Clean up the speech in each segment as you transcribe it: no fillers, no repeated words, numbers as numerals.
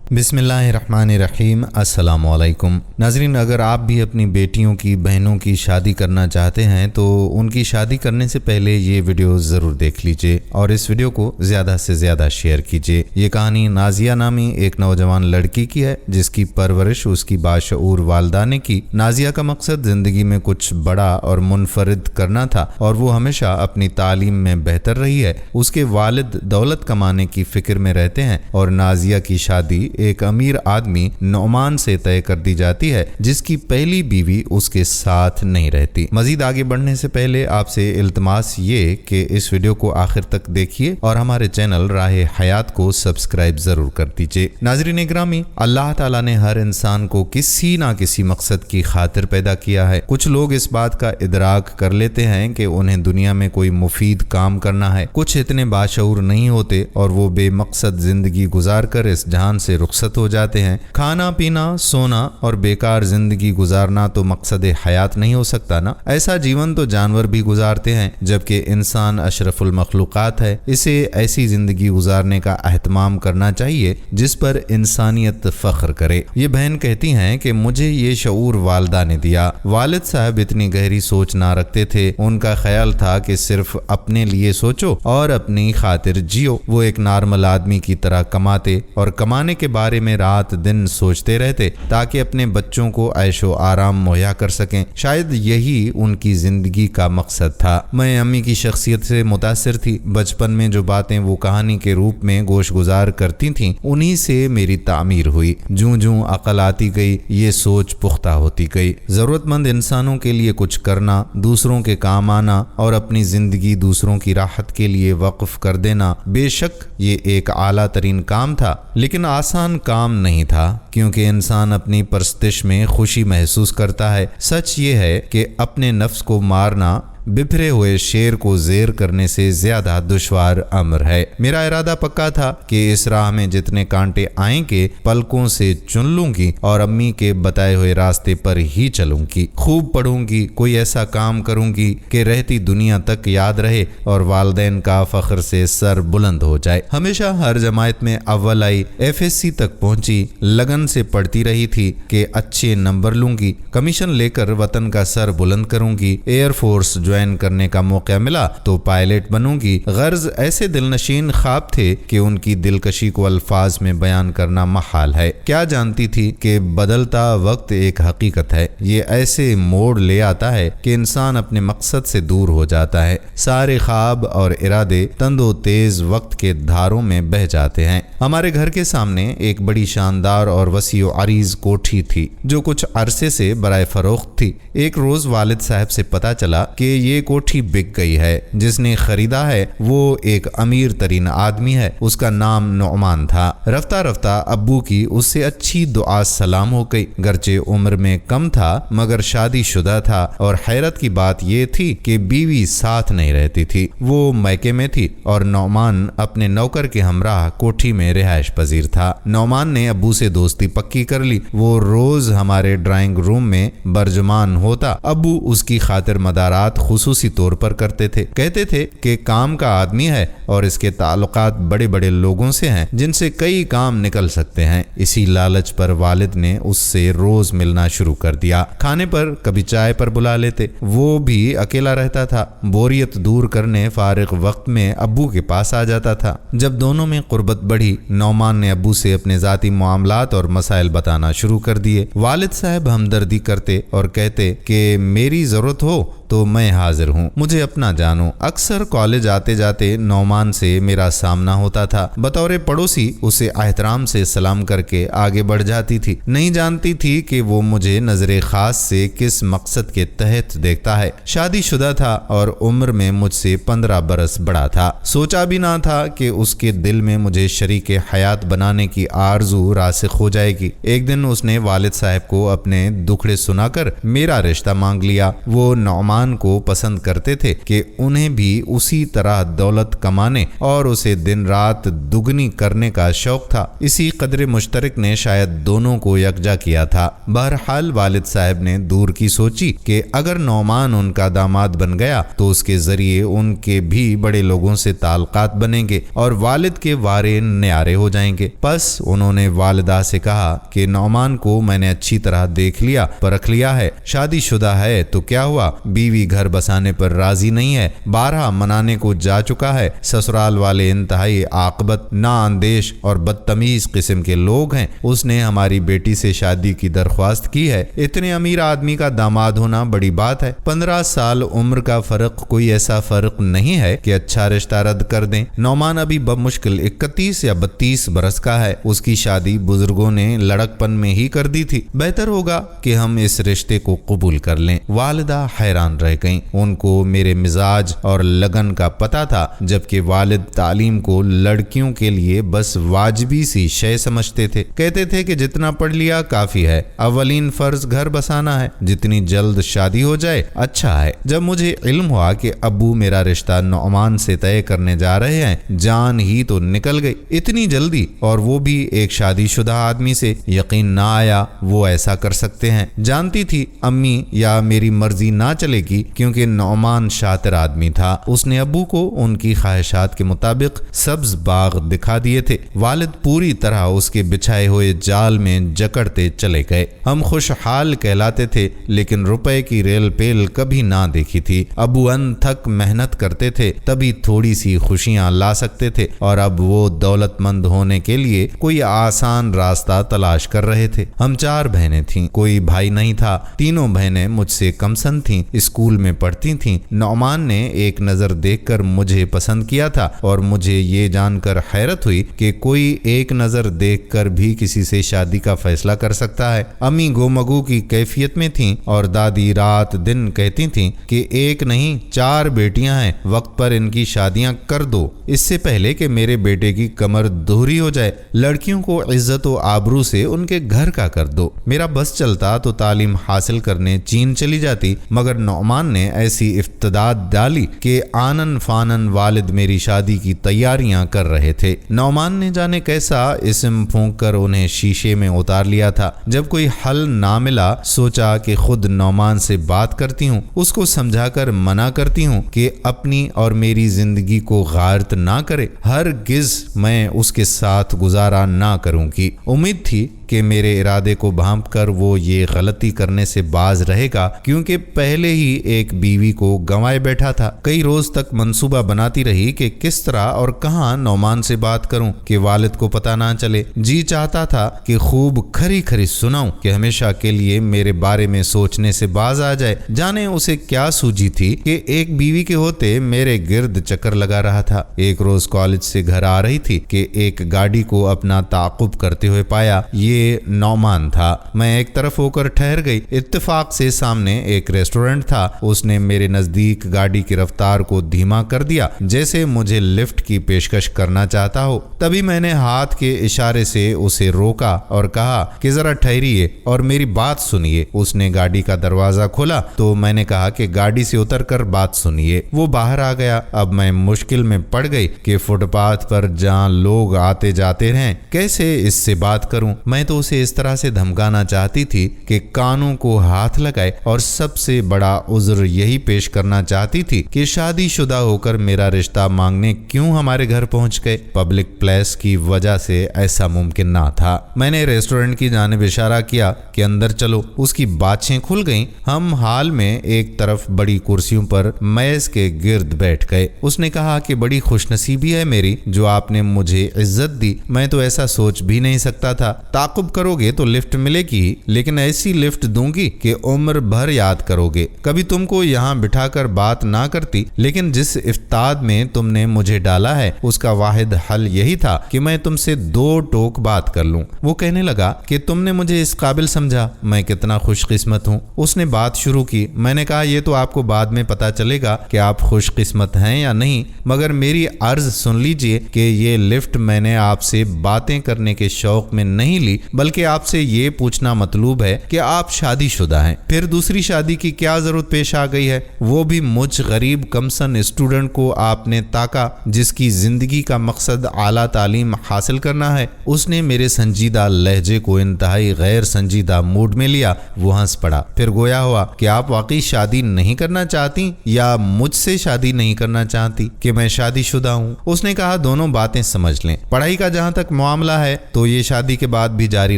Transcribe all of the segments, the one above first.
बिस्मिल्लाहिर्रहमानिर्रहीम। अस्सलाम वालेकुम नाज़रीन, अगर आप भी अपनी बेटियों की बहनों की शादी करना चाहते हैं तो उनकी शादी करने से पहले ये वीडियो ज़रूर देख लीजिए और इस वीडियो को ज़्यादा से ज़्यादा शेयर कीजिए। ये कहानी नाजिया नामी एक नौजवान लड़की की है जिसकी परवरिश उसकी बाशऊर वालदा ने की। नाजिया का मकसद ज़िंदगी में कुछ बड़ा और मुनफरिद करना था और वो हमेशा अपनी तालीम में बेहतर रही है। उसके वालिद दौलत कमाने की फ़िक्र में रहते हैं और नाजिया की शादी एक अमीर आदमी नौमान से तय कर दी जाती है जिसकी पहली बीवी उसके साथ नहीं रहती। मजीद आगे बढ़ने से पहले आपसे इल्तमास ये कि इस वीडियो को आखिर तक देखिए और हमारे चैनल राहे हयात को सब्सक्राइब जरूर कर दीजिए। नाज़रीन इकरामी, अल्लाह ताला ने हर इंसान को किसी ना किसी मकसद की खातिर पैदा किया है। कुछ लोग इस बात का इदराक कर लेते हैं कि उन्हें दुनिया में कोई मुफीद काम करना है, कुछ इतने बाशऊर नहीं होते और वो बेमकसद जिंदगी गुजार कर इस जहान से रुखसत हो जाते हैं। खाना पीना सोना और बेकार जिंदगी गुजारना तो मकसद हयात नहीं हो सकता ना। ऐसा जीवन तो जानवर भी गुजारते हैं, जबकि इंसान अशरफुल मखलूकात है। इसे ऐसी जिंदगी गुजारने का एहतमाम करना चाहिए जिस पर इंसानियत फख्र करे। ये बहन कहती हैं कि मुझे ये शऊर वालदा ने दिया। वालिद साहब इतनी गहरी सोच ना रखते थे। उनका ख्याल था कि सिर्फ अपने लिए सोचो और अपनी खातिर जियो। वो एक नॉर्मल आदमी की तरह कमाते और कमाने के बारे में रात दिन सोचते रहते ताकि अपने बच्चों को ऐशो आराम मुहैया कर सकें। शायद यही उनकी जिंदगी का मकसद था। मैं अम्मी की शख्सियत से मुतासिर थी। बचपन में जो बातें वो कहानी के रूप में गोश गुजार करती थीं उन्हीं से मेरी तामीर हुई। जूं जूं अकल आती गई ये सोच पुख्ता होती गई। जरूरतमंद इंसानों के लिए कुछ करना, दूसरों के काम आना और अपनी जिंदगी दूसरों की राहत के लिए वक्फ कर देना, बेशक ये एक आला तरीन काम था लेकिन आसान काम नहीं था, क्योंकि इंसान अपनी परस्तिश में खुशी महसूस करता है। सच ये है कि अपने नफ्स को मारना बिखरे हुए शेर को जेर करने से ज्यादा दुश्वार अमर है। मेरा इरादा पक्का था कि इस राह में जितने कांटे आएंगे पलकों से चुन लूंगी और अम्मी के बताए हुए रास्ते पर ही चलूंगी। खूब पढ़ूंगी, कोई ऐसा काम करूंगी कि रहती दुनिया तक याद रहे और वालदैन का फख्र से सर बुलंद हो जाए। हमेशा हर जमात में अव्वल आई, FSC तक पहुंची, लगन से पढ़ती रही थी कि अच्छे नंबर लूंगी, कमीशन लेकर वतन का सर बुलंद करूंगी। एयरफोर्स ज्वाइन करने का मौका मिला तो पायलट बनूंगी। गर्ज ऐसे दिलनशीन ख्वाब थे कि उनकी दिलकशी को अल्फाज में बयान करना महाल है। क्या जानती थी कि बदलता वक्त एक हकीकत है। ये ऐसे मोड़ ले आता है कि इंसान अपने मकसद से दूर हो जाता है। सारे ख्वाब और इरादे तंदो तेज वक्त के धारों में बह जाते हैं। हमारे घर के सामने एक बड़ी शानदार और वसीओ अरीज कोठी थी जो कुछ अरसे से बराए फरोख्त थी। एक रोज वालिद साहब से पता चला कि ये कोठी बिक गई है। जिसने खरीदा है वो एक अमीर तरीन आदमी है। उसका नाम नौमान था। रफ्ता रफ्ता अब्बू की उससे अच्छी दुआ सलाम हो गई। गर्चे उम्र में कम था मगर शादीशुदा था और हैरत की बात ये थी कि बीवी साथ नहीं रहती थी। वो मैके में थी और नौमान अपने नौकर के हमराह कोठी में रिहाइश पजीर था। नौमान ने अब्बू से दोस्ती पक्की कर ली। वो रोज हमारे ड्राइंग रूम में बर्जुमान होता। अब्बू उसकी खातिर मदारात खुसूसी तौर पर करते थे। कहते थे कि काम का आदमी है और इसके ताल्लुकात बड़े बड़े लोगों से हैं जिनसे कई काम निकल सकते हैं। इसी लालच पर वालिद ने उससे रोज मिलना शुरू कर दिया। खाने पर कभी चाय पर बुला लेते। वो भी अकेला रहता था। बोरियत दूर करने फारिग वक्त में अब्बू के पास आ जाता था। जब दोनों में कुर्बत बढ़ी नौमान ने अब्बू से अपने जाती मामलात और मसाइल बताना शुरू कर दिए। वालिद साहब हमदर्दी करते और कहते कि मेरी जरूरत हो तो मैं हाजिर हूँ, मुझे अपना जानो। अक्सर कॉलेज आते जाते नौमान से मेरा सामना होता था। बतौर पड़ोसी उसे एहतराम से सलाम करके आगे बढ़ जाती थी। नहीं जानती थी कि वो मुझे नजरे खास से किस मकसद के तहत देखता है। शादीशुदा था और उम्र में मुझसे 15 बरस बड़ा था। सोचा भी ना था कि उसके दिल में मुझे शरीके हयात बनाने की आरजू रासिख हो जाएगी। एक दिन उसने वालिद साहब को अपने दुखड़े सुनाकर मेरा रिश्ता मांग लिया। वो नौमान को पसंद करते थे कि उन्हें भी उसी तरह दौलत कमाने और उसे दिन रात दुगनी करने का शौक था। इसी कदर मुश्तरक ने शायद दोनों को यकजा किया था। बहरहाल वालिद साहब ने दूर की सोची कि अगर नौमान उनका दामाद बन गया तो उसके जरिए उनके भी बड़े लोगों से ताल्लुकात बनेंगे और वालिद के वारे न्यारे हो जाएंगे। बस उन्होंने वालिदा से कहा कि नौमान को मैंने अच्छी तरह देख लिया, परख लिया है, शादीशुदा है तो क्या हुआ, बीवी घर बसाने पर राजी नहीं है, 12 मनाने को जा चुका है, ससुराल वाले इंतहाई आकबत नाअंदेश और बदतमीज किस्म के लोग हैं, उसने हमारी बेटी से शादी की दरख्वास्त की है। इतने अमीर आदमी का दामाद होना बड़ी बात है। 15 साल उम्र का फर्क कोई ऐसा फर्क नहीं है कि अच्छा रिश्ता रद्द कर दें। नौमान अभी बमुश्किल 31 या 32 बरस का है। उसकी शादी बुजुर्गों ने लड़कपन में ही कर दी थी। बेहतर होगा कि हम इस रिश्ते को कबूल कर लें। वालिदा हैरान रह गईं। उनको मेरे मिजाज और लगन का पता था, जबकि वालिद तालीम को लड़कियों के लिए बस वाजिबी सी शय समझते थे। कहते थे कि जितना पढ़ लिया काफी है, अवलीन फर्ज घर बसाना है, जितनी जल्द शादी हो जाए अच्छा है। जब मुझे इल्म हुआ कि अब्बू मेरा रिश्ता नौमान से तय करने जा रहे हैं, जान ही तो निकल गई। इतनी जल्दी, और वो भी एक शादीशुदा आदमी से। यकीन ना आया वो ऐसा कर सकते हैं। जानती थी अम्मी या मेरी मर्जी ना चलेगी, क्योंकि नौमान शातिर आदमी था। उसने अब्बू को उनकी ख्वाहिशात के मुताबिक सब्ज बाग दिखा दिए थे। वालिद पूरी तरह उसके बिछाए हुए जाल में जकड़ते चले गए। हम खुशहाल कहलाते थे, लेकिन रुपए की रेल पेल कभी ना देखी थी। अबू अनथक मेहनत करते थे, तभी थोड़ी सी खुशियां ला सकते थे, और अब वो दौलतमंद होने के लिए कोई आसान रास्ता तलाश कर रहे थे। हम 4 बहनें थीं, कोई भाई नहीं था। तीनों बहनें मुझसे कमसन थीं, स्कूल में पढ़ती थीं। नौमान ने एक नजर देखकर मुझे पसंद किया था, और मुझे ये जानकर हैरत हुई कि कोई एक नजर देखकर भी किसी से शादी का फैसला कर सकता है। अम्मी गोमगू की कैफियत में थीं, और दादी रात दिन कहती थीं कि एक नहीं 4 बेटियां हैं, वक्त पर इनकी शादियां कर दो, इससे पहले कि मेरे बेटे की कमर दोहरी हो जाए। लड़कियों को इज्जत व आबरू से उनके घर का कर दो। मेरा बस चलता तो तालीम हासिल करने चीन चली जाती, मगर नौमान ने ऐसी इफ्तदाद डाली कि आनन फानन वालिद मेरी शादी की तैयारियां कर रहे थे। नौमान ने जाने कैसा इस्म फूंक कर उन्हें शीशे में उतार लिया था। जब कोई हल ना मिला, सोचा कि खुद नौमान से बात करती हूँ, उसको समझाकर मना करती हूँ कि अपनी और मेरी जिंदगी को गारत ना करे। हरगिज मैं उसके साथ गुजारा ना करूँगी। उम्मीद थी कि मेरे इरादे को भांप कर वो ये गलती करने से बाज रहेगा, क्योंकि पहले ही एक बीवी को गंवाए बैठा था। कई रोज तक मंसूबा बनाती रही कि किस तरह और कहां नौमान से बात करूं कि वालिद को पता ना चले। जी चाहता था कि खूब खरी खरी सुनाऊं कि हमेशा के लिए मेरे बारे में सोचने से बाज आ जाए। जाने उसे क्या सूझी थी कि एक बीवी के होते मेरे गिर्द चक्कर लगा रहा था। एक रोज कॉलेज से घर आ रही थी कि एक गाड़ी को अपना ताक़ुब करते हुए पाया। ये नौमान था। मैं एक तरफ होकर ठहर गई। इत्तेफाक से सामने एक रेस्टोरेंट था। उसने मेरे नजदीक गाड़ी की रफ्तार को धीमा कर दिया, जैसे मुझे लिफ्ट की पेशकश करना चाहता हो। तभी मैंने हाथ के इशारे से उसे रोका और कहा कि जरा ठहरिए और मेरी बात सुनिए। उसने गाड़ी का दरवाजा खोला तो मैंने कहा कि गाड़ी से उतरकर बात सुनिए। वो बाहर आ गया। अब मैं मुश्किल में पड़ गई कि फुटपाथ पर जहां लोग आते जाते हैं, कैसे इससे बात करूं। मैं तो उसे इस तरह से धमकाना चाहती थी कि कानों को हाथ लगाए, और सबसे बड़ा उज्र यही पेश करना चाहती थी कि शादीशुदा होकर मेरा रिश्ता मांगने क्यों हमारे घर पहुंच गए। पब्लिक प्लेस की वजह से ऐसा मुमकिन ना था। मैंने रेस्टोरेंट की जानिब इशारा किया कि अंदर चलो। उसकी बातें खुल गईं। हम हाल में एक तरफ बड़ी कुर्सियों पर मेज के गिर्द बैठ गए। उसने कहा कि बड़ी खुशनसीबी है मेरी जो आपने मुझे इज्जत दी। मैं तो ऐसा सोच भी नहीं सकता था। ताकुब करोगे तो लिफ्ट मिलेगी, लेकिन ऐसी लिफ्ट दूंगी कि उम्र भर याद करोगे। कभी तुमको यहाँ बिठाकर बात ना करती, लेकिन जिस इफ्ताद में तुमने मुझे डाला है उसका वाहिद हल यही था कि मैं तुमसे 2 टोक बात कर लूं। वो कहने लगा कि तुमने मुझे इस काबिल समझा, मैं कितना खुशकिस्मत हूँ। उसने बात शुरू की। मैंने कहा ये तो आपको बाद में पता चलेगा कि आप खुशकिस्मत हैं या नहीं, मगर मेरी अर्ज सुन लीजिए कि ये लिफ्ट मैंने आपसे बातें करने के शौक में नहीं ली, बल्कि आपसे ये पूछना मतलूब है कि आप शादीशुदा हैं। फिर दूसरी शादी की क्या जरूरत पेश आ گئی ہے، وہ بھی مجھ غریب کمسن اسٹوڈنٹ کو آپ نے تاکا جس کی زندگی کا مقصد اعلیٰ تعلیم حاصل کرنا ہے۔ اس نے میرے سنجیدہ لہجے کو انتہائی غیر سنجیدہ موڈ میں لیا۔ وہ ہنس پڑا، پھر گویا ہوا کہ آپ واقعی شادی نہیں کرنا چاہتی یا مجھ سے شادی نہیں کرنا چاہتی کہ میں شادی شدہ ہوں؟ اس نے کہا دونوں باتیں سمجھ لیں، پڑھائی کا جہاں تک معاملہ ہے تو یہ شادی کے بعد بھی جاری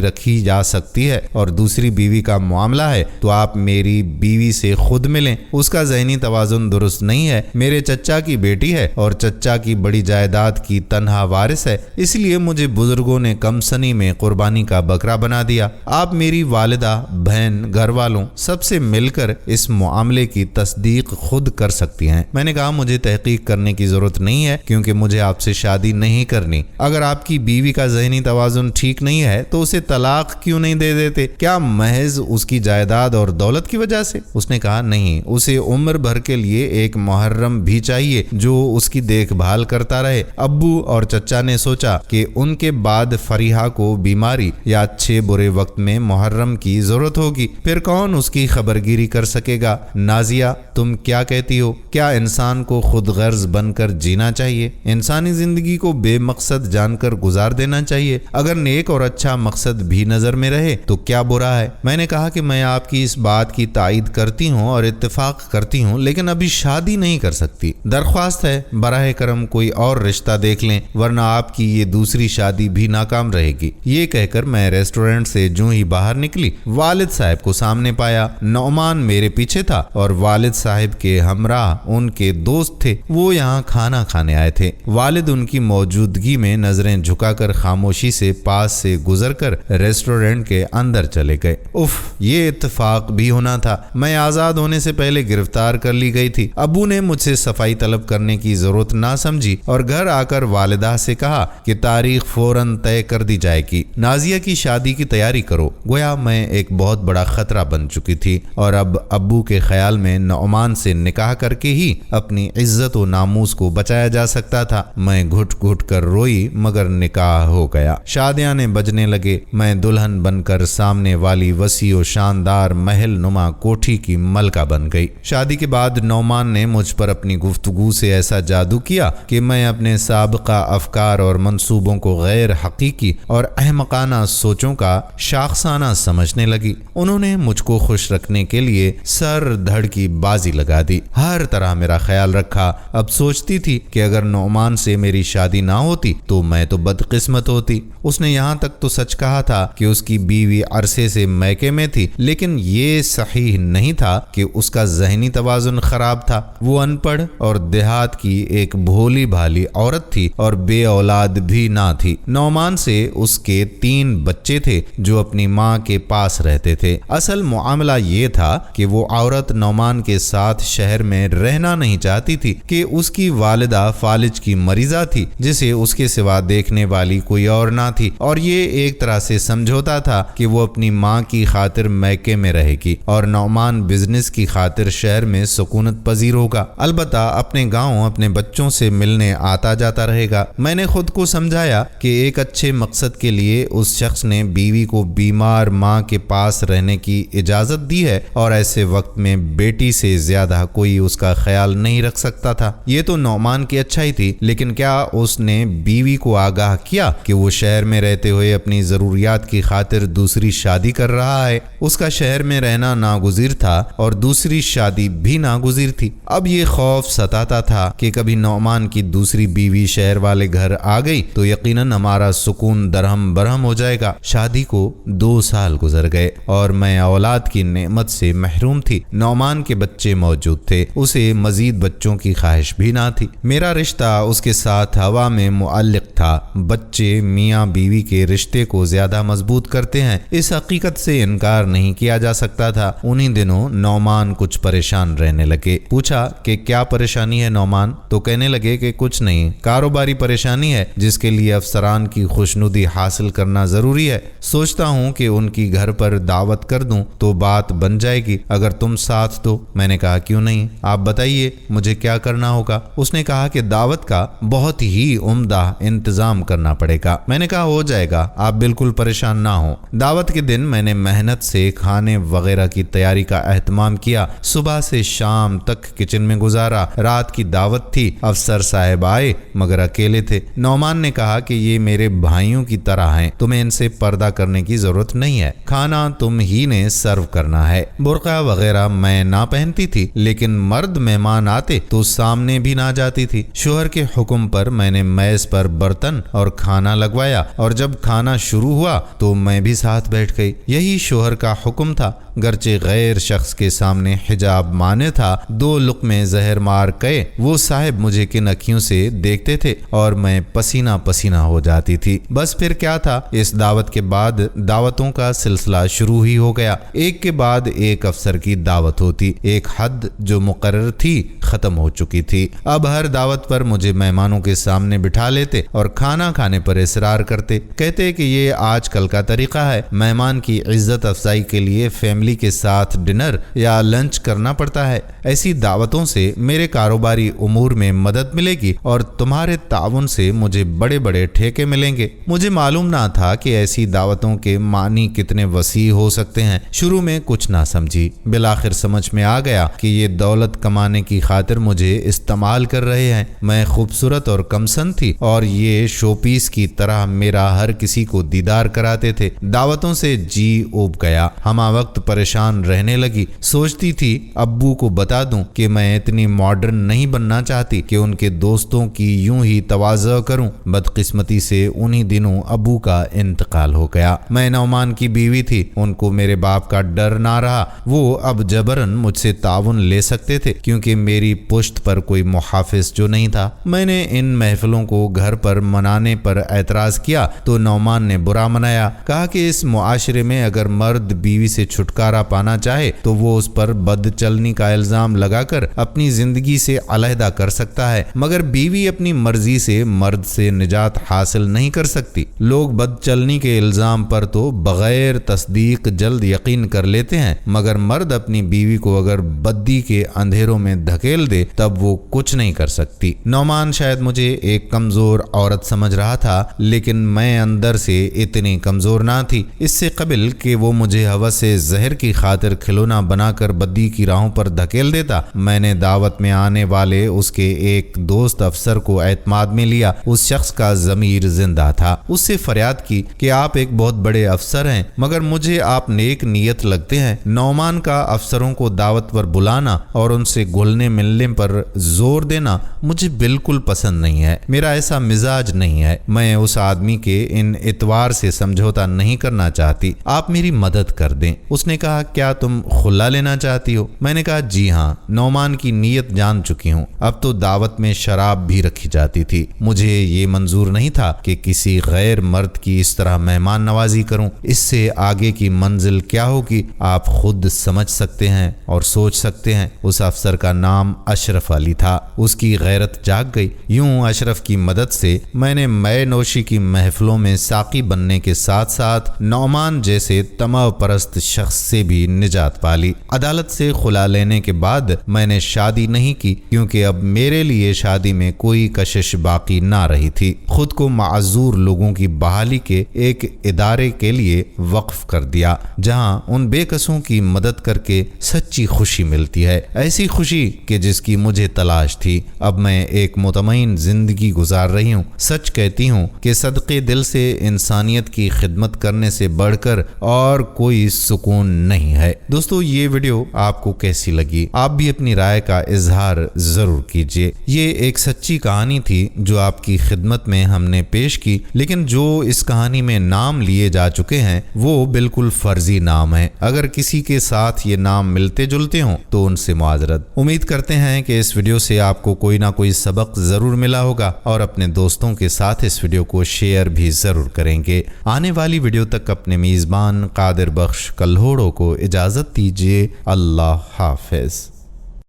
رکھی جا سکتی ہے، اور دوسری بیوی کا معاملہ ہے تو آپ میری بیوی سے خود ملیں۔ اس کا ذہنی توازن درست نہیں ہے، میرے چچا کی بیٹی ہے اور چچا کی بڑی جائیداد کی تنہا وارث ہے، اس لیے مجھے بزرگوں نے کم سنی میں قربانی کا بکرا بنا دیا۔ آپ میری والدہ، بہن، گھر والوں سب سے مل کر اس معاملے کی تصدیق خود کر سکتی ہیں۔ میں نے کہا مجھے تحقیق کرنے کی ضرورت نہیں ہے کیونکہ مجھے آپ سے شادی نہیں کرنی۔ اگر آپ کی بیوی کا ذہنی توازن ٹھیک نہیں ہے تو اسے طلاق کیوں نہیں دے دیتے؟ کیا محض اس کی جائیداد اور دولت کی وجہ سے؟ اس نے کہا نہیں، اسے عمر بھر کے لیے ایک محرم بھی چاہیے جو اس کی دیکھ بھال کرتا رہے۔ ابو اور چچا نے سوچا کہ ان کے بعد فریحہ کو بیماری یا اچھے برے وقت میں محرم کی ضرورت ہوگی، پھر کون اس کی خبرگیری کر سکے گا؟ نازیہ تم کیا کہتی ہو؟ کیا انسان کو خود غرض بن کر جینا چاہیے؟ انسانی زندگی کو بے مقصد جان کر گزار دینا چاہیے؟ اگر نیک اور اچھا مقصد بھی نظر میں رہے تو کیا برا ہے؟ میں نے کہا کہ میں آپ کی اس بات کی تائید کرتی ہوں اور اتفاق کرتی ہوں، لیکن ابھی شادی نہیں کر سکتی۔ درخواست ہے براہ کرم کوئی اور رشتہ دیکھ لیں ورنہ آپ کی یہ دوسری شادی بھی ناکام رہے گی۔ یہ کہہ کر میں ریسٹورنٹ سے جو ہی باہر نکلی والد صاحب کو سامنے پایا۔ نعمان میرے پیچھے تھا اور والد صاحب کے ہمراہ ان کے دوست تھے، وہ یہاں کھانا کھانے آئے تھے۔ والد ان کی موجودگی میں نظریں جھکا کر خاموشی سے پاس سے گزر کر ریسٹورنٹ کے اندر چلے گئے۔ اف، یہ اتفاق بھی ہونا تھا، میں آزاد ہونے سے پہلے گرفتار کر لی گئی تھی۔ ابو نے مجھ سے صفائی طلب کرنے کی ضرورت نہ سمجھی اور گھر آ کر والدہ سے کہا کہ تاریخ فوراً طے کر دی جائے گی، نازیہ کی شادی کی تیاری کرو۔ گویا میں ایک بہت بڑا خطرہ بن چکی تھی اور اب ابو کے خیال میں نعمان سے نکاح کر کے ہی اپنی عزت و ناموس کو بچایا جا سکتا تھا۔ میں گھٹ گھٹ کر روئی مگر نکاح ہو گیا۔ شادیانے بجنے لگے، میں دلہن بن کر سامنے والی وسیع و شاندار محل نما کوٹھی کی ملکہ بن گئی۔ شادی کے بعد نعمان نے مجھ پر اپنی گفتگو سے ایسا جادو کیا کہ میں اپنے سابقہ افکار اور منصوبوں کو غیر حقیقی اور احمقانہ سوچوں کا شاخسانہ سمجھنے لگی۔ انہوں نے مجھ کو خوش رکھنے کے لیے سر دھڑ کی بازی لگا دی، ہر طرح میرا خیال رکھا۔ اب سوچتی تھی کہ اگر نعمان سے میری شادی نہ ہوتی تو میں تو بدقسمت ہوتی۔ اس نے یہاں تک تو سچ کہا تھا کہ اس کی بیوی عرصے سے میکے میں تھی، لیکن یہ صحیح نہیں تھا کہ اس کا ذہنی توازن خراب تھا۔ وہ ان پڑھ اور دیہات کی ایک بھولی بھالی عورت تھی اور بے اولاد بھی نہ تھی۔ نعمان سے اس کے 3 بچے تھے جو اپنی ماں کے پاس رہتے تھے۔ اصل معاملہ یہ تھا کہ وہ عورت نعمان کے ساتھ شہر میں رہنا نہیں چاہتی تھی کہ اس کی والدہ فالج کی مریضہ تھی جسے اس کے سوا دیکھنے والی کوئی اور نہ تھی، اور یہ ایک طرح سے سمجھوتا تھا کہ وہ اپنی ماں کی خاطر میکے میں رہے گی اور نعمان بزنس کی خاطر شہر میں سکونت پذیر ہوگا، البتہ اپنے گاؤں اپنے بچوں سے ملنے آتا جاتا رہے گا۔ میں نے خود کو سمجھایا کہ ایک اچھے مقصد کے لیے اس شخص نے بیوی کو بیمار ماں کے پاس رہنے کی اجازت دی ہے اور ایسے وقت میں بیٹی سے زیادہ کوئی اس کا خیال نہیں رکھ سکتا تھا۔ یہ تو نعمان کی اچھائی تھی، لیکن کیا اس نے بیوی کو آگاہ کیا کہ وہ شہر میں رہتے ہوئے اپنی ضروریات کی خاطر دوسری شادی کر رہا ہے؟ اس کا شہر میں رہنا ناگزیر تھا اور دوسری شادی بھی ناگزیر تھی۔ اب یہ خوف ستاتا تھا کہ کبھی نعمان کی دوسری بیوی شہر والے گھر آ گئی تو یقیناً ہمارا سکون درہم برہم ہو جائے گا۔ شادی کو 2 سال گزر گئے اور میں اولاد کی نعمت سے محروم تھی۔ نعمان کے بچے موجود تھے، اسے مزید بچوں کی خواہش بھی نہ تھی۔ میرا رشتہ اس کے ساتھ ہوا میں معلق تھا۔ بچے میاں بیوی کے رشتے کو زیادہ مضبوط کرتے ہیں، اس حقیقت سے انکار نہیں کیا جا سکتا تھا۔ انہی دنوں نعمان کچھ پریشان رہنے لگے۔ پوچھا کہ کیا پریشانی ہے نعمان؟ تو کہنے لگے کہ کچھ نہیں، کاروباری پریشانی ہے جس کے لیے افسران کی خوشنودی حاصل کرنا ضروری ہے۔ سوچتا ہوں کہ ان کی گھر پر دعوت کر دوں تو بات بن جائے گی، اگر تم ساتھ دو۔ میں نے کہا کیوں نہیں، آپ بتائیے مجھے کیا کرنا ہوگا؟ اس نے کہا کہ دعوت کا بہت ہی عمدہ انتظام کرنا پڑے گا۔ میں نے کہا ہو جائے گا، آپ بالکل پریشان نہ ہوں۔ دعوت کے دن میں نے محنت سے کھانے وغیرہ کی تیاری کا اہتمام کیا۔ صبح سے شام تک کچن میں گزارا۔ رات کی دعوت تھی، افسر صاحب آئے مگر اکیلے تھے۔ نعمان نے کہا کہ یہ میرے بھائیوں کی طرح ہیں، تمہیں ان سے پردہ کرنے کی ضرورت نہیں ہے، کھانا تم ہی نے سرو کرنا ہے۔ برقع وغیرہ میں نہ پہنتی تھی، لیکن مرد مہمان آتے تو سامنے بھی نہ جاتی تھی۔ شوہر کے حکم پر میں نے میز پر برتن اور کھانا لگوایا، اور جب کھانا شروع ہوا تو میں بھی ساتھ بیٹھ گئی۔ یہی شوہر کا حکم تھا، گرچہ غیر شخص کے سامنے حجاب مانے تھا۔ 2 لقمے زہر مار کے وہ صاحب مجھے کن اکھیوں سے دیکھتے تھے اور میں پسینہ پسینہ ہو جاتی تھی۔ بس پھر کیا تھا، اس دعوت کے بعد دعوتوں کا سلسلہ شروع ہی ہو گیا۔ ایک کے بعد ایک افسر کی دعوت ہوتی، ایک حد جو مقرر تھی ختم ہو چکی تھی۔ اب ہر دعوت پر مجھے مہمانوں کے سامنے بٹھا لیتے اور کھانا کھانے پر اصرار کرتے، کہتے کہ یہ آج کل کا طریقہ ہے، مہمان کی عزت افزائی کے لیے فیملی کے ساتھ ڈنر یا لنچ کرنا پڑتا ہے۔ ایسی دعوتوں سے میرے کاروباری امور میں مدد ملے گی اور تمہارے تعاون سے مجھے بڑے بڑے ٹھیکے ملیں گے۔ مجھے معلوم نہ تھا کہ ایسی دعوتوں کے معنی کتنے وسیع ہو سکتے ہیں۔ شروع میں کچھ نہ سمجھی، بالآخر سمجھ میں آ گیا کہ یہ دولت کمانے کی خاطر مجھے استعمال کر رہے ہیں۔ میں خوبصورت اور کمسن تھی اور یہ شو پیس کی طرح میرا ہر کسی کو دیدار کراتے تھے۔ دعوتوں سے جی اوب گیا، ہمہ وقت پریشان رہنے لگی۔ سوچتی تھی ابو کو بتا دوں کہ میں اتنی ماڈرن نہیں بننا چاہتی کہ ان کے دوستوں کی یوں ہی تواضع کروں۔ بدقسمتی سے انہی دنوں ابو کا انتقال ہو گیا۔ میں نعمان کی بیوی تھی، ان کو میرے باپ کا ڈر نہ رہا۔ وہ اب جبرن مجھ سے تعاون لے سکتے تھے کیونکہ میری پشت پر کوئی محافظ جو نہیں تھا۔ میں نے ان محفلوں کو گھر پر منانے پر اعتراض کیا تو نعمان نے برا منایا، کہا کہ اس معاشرے میں اگر مرد بیوی سے چھٹکارا پانا چاہے تو وہ اس پر بد چلنی کا الزام لگا کر اپنی زندگی سے علیحدہ کر سکتا ہے، مگر بیوی اپنی مرضی سے مرد سے نجات حاصل نہیں کر سکتی۔ لوگ بد چلنی کے الزام پر تو بغیر تصدیق جلد یقین کر لیتے ہیں، مگر مرد اپنی بیوی کو اگر بدی کے اندھیروں میں دھکیل دے تب وہ کچھ نہیں کر سکتی۔ نعمان شاید مجھے ایک کمزور عورت سمجھ رہا تھا، لیکن میں اندر سے اتنی کمزور نہ تھی۔ اس سے قبل کہ وہ مجھے ہوس زہر کی خاطر کھلونا بنا کر بدی کی راہوں پر دھکیل دیتا، میں نے دعوت میں آنے والے اس کے ایک دوست افسر کو اعتماد میں لیا۔ اس شخص کا ضمیر زندہ تھا۔ اس سے فریاد کی کہ آپ ایک بہت بڑے افسر ہیں، مگر مجھے آپ نیک نیت لگتے ہیں۔ نعمان کا افسروں کو دعوت پر بلانا اور ان سے گھلنے ملنے پر زور دینا مجھے بالکل پسند نہیں ہے، میرا ایسا مزاج نہیں ہے۔ میں اس آدمی کے ان اعتبار سے سمجھوتا نہیں کرنا چاہتی، آپ میری مدد کر دیں۔ اس نے کہا کیا تم خلا لینا چاہتی ہو؟ میں نے کہا جی ہاں، نعمان کی نیت جان چکی ہوں۔ اب تو دعوت میں شراب بھی رکھی جاتی تھی، مجھے یہ منظور نہیں تھا کہ کسی غیر مرد کی اس طرح مہمان نوازی کروں۔ اس سے آگے کی منزل کیا ہوگی آپ خود سمجھ سکتے ہیں اور سوچ سکتے ہیں۔ اس افسر کا نام اشرف علی تھا۔ اس کی غیرت جاگ گئی۔ یوں اشرف کی مدد سے میں نے مے نوشی کی محفلوں میں ساقی بننے کے ساتھ ساتھ نعمان جیسے طمع پرست شخص سے بھی نجات پالی۔ عدالت سے خلا لینے کے بعد میں نے شادی نہیں کی کیونکہ اب میرے لیے شادی میں کوئی کشش باقی نہ رہی تھی۔ خود کو معذور لوگوں کی بحالی کے ایک ادارے کے لیے وقف کر دیا جہاں ان بے کسوں کی مدد کر کے سچی خوشی ملتی ہے، ایسی خوشی کہ جس کی مجھے تلاش تھی۔ اب میں ایک مطمئن زندگی گزار رہی ہوں۔ سچ کہتی ہوں کہ صدقے دل سے انسانیت کی خدمت کرنے سے بڑھ کر اور کوئی سکون نہیں ہے۔ دوستو یہ ویڈیو آپ کو کیسی لگی؟ آپ بھی اپنی رائے کا اظہار ضرور کیجیے۔ یہ ایک سچی کہانی تھی جو آپ کی خدمت میں ہم نے پیش کی، لیکن جو اس کہانی میں نام لیے جا چکے ہیں وہ بالکل فرضی نام ہیں۔ اگر کسی کے ساتھ یہ نام ملتے جلتے ہوں تو ان سے معذرت۔ امید کرتے ہیں کہ اس ویڈیو سے آپ کو کوئی نہ کوئی سبق ضرور ملا ہوگا اور اپنے دوستوں کے ساتھ اس ویڈیو کو شیئر بھی ضرور کریں گے۔ آنے والی ویڈیو تک اپنے میزبان قادر بخش کلہوڑوں کو اجازت دیجیے۔ اللہ حافظ۔